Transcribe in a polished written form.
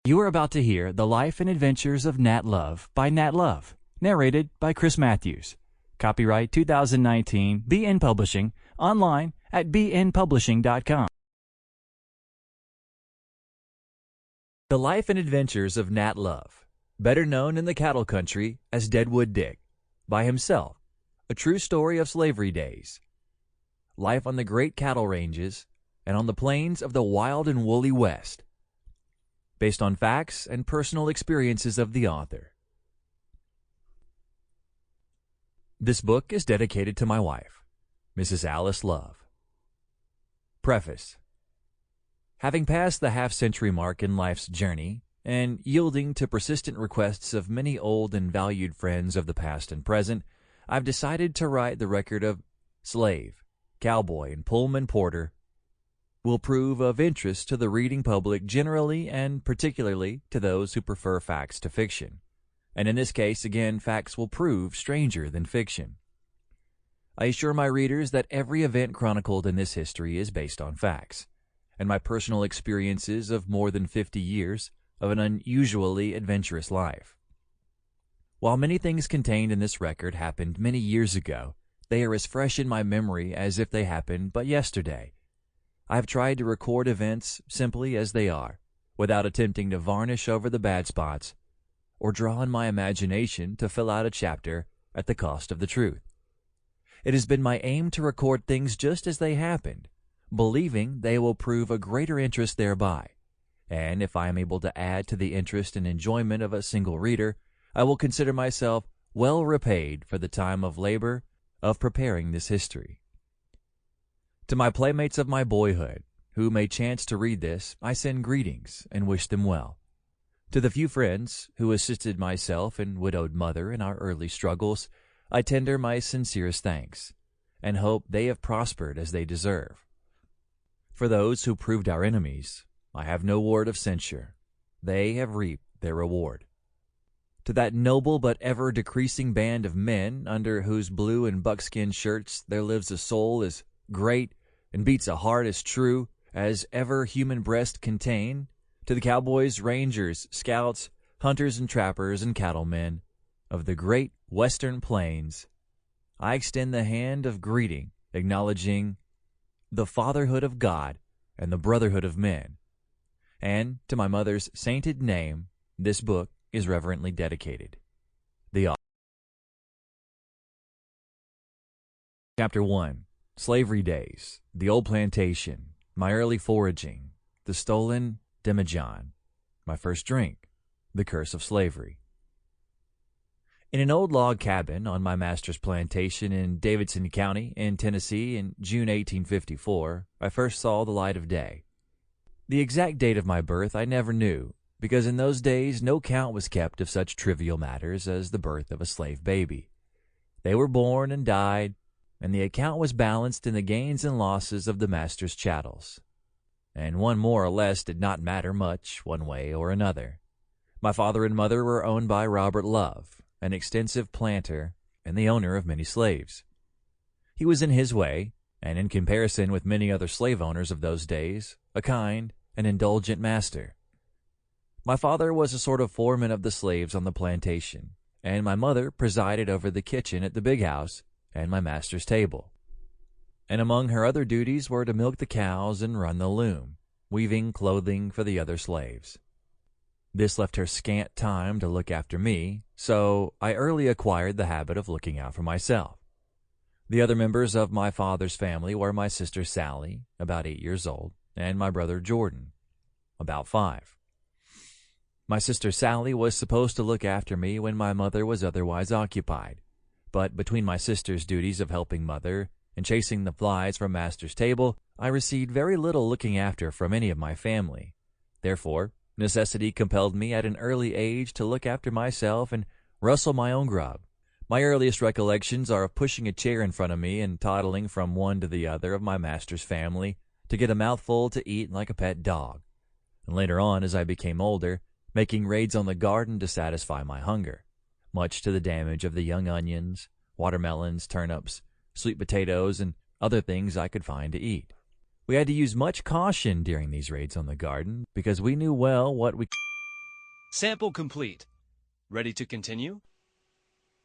You are about to hear The Life and Adventures of Nat Love by Nat Love, narrated by Chris Matthews. Copyright 2019, BN Publishing, online at bnpublishing.com. The Life and Adventures of Nat Love, better known in the cattle country as Deadwood Dic-k, by himself, a true story of slavery days. Life on the great cattle ranges and on the plains of the wild and woolly West, based on facts and personal experiences of the author. This book is dedicated to my wife, Mrs. Alice Love. Preface. Having passed the half-century mark in life's journey, and yielding to persistent requests of many old and valued friends of the past and present, I've decided to write the record of slave, cowboy, and Pullman porter will prove of interest to the reading public generally and particularly to those who prefer facts to fiction. And in this case, again, facts will prove stranger than fiction. I assure my readers that every event chronicled in this history is based on facts, and my personal experiences of more than 50 years of an unusually adventurous life. While many things contained in this record happened many years ago, they are as fresh in my memory as if they happened but yesterday. I have tried to record events simply as they are, without attempting to varnish over the bad spots or draw on my imagination to fill out a chapter at the cost of the truth. It has been my aim to record things just as they happened, believing they will prove a greater interest thereby, and if I am able to add to the interest and enjoyment of a single reader, I will consider myself well repaid for the time of labor of preparing this history. To my playmates of my boyhood, who may chance to read this, I send greetings and wish them well. To the few friends who assisted myself and widowed mother in our early struggles, I tender my sincerest thanks, and hope they have prospered as they deserve. For those who proved our enemies, I have no word of censure. They have reaped their reward. To that noble but ever-decreasing band of men under whose blue and buckskin shirts there lives a soul as great and beats a heart as true as ever human breast contain, to the cowboys, rangers, scouts, hunters and trappers and cattlemen of the great western plains, I extend the hand of greeting, acknowledging the fatherhood of God and the brotherhood of men. And to my mother's sainted name, this book is reverently dedicated. The author. Chapter 1. Slavery Days, The Old Plantation, My Early Foraging, The Stolen Demijohn, My First Drink, The Curse of Slavery. In an old log cabin on my master's plantation in Davidson County in Tennessee in June 1854, I first saw the light of day. The exact date of my birth I never knew, because in those days no count was kept of such trivial matters as the birth of a slave baby. They were born and died, and the account was balanced in the gains and losses of the master's chattels. And one more or less did not matter much one way or another. My father and mother were owned by Robert Love, an extensive planter and the owner of many slaves. He was in his way, and in comparison with many other slave owners of those days, a kind and indulgent master. My father was a sort of foreman of the slaves on the plantation, and my mother presided over the kitchen at the big house and my master's table. And among her other duties were to milk the cows and run the loom, weaving clothing for the other slaves. This left her scant time to look after me, so I early acquired the habit of looking out for myself. The other members of my father's family were my sister Sally, about 8 years old, and my brother Jordan, about 5. My sister Sally was supposed to look after me when my mother was otherwise occupied, but between my sister's duties of helping mother and chasing the flies from master's table, I received very little looking after from any of my family. Therefore, necessity compelled me at an early age to look after myself and rustle my own grub. My earliest recollections are of pushing a chair in front of me and toddling from one to the other of my master's family to get a mouthful to eat like a pet dog. And later on, as I became older, making raids on the garden to satisfy my hunger, much to the damage of the young onions, watermelons, turnips, sweet potatoes, and other things I could find to eat. We had to use much caution during these raids on the garden because we knew well what we Sample complete. Ready to continue?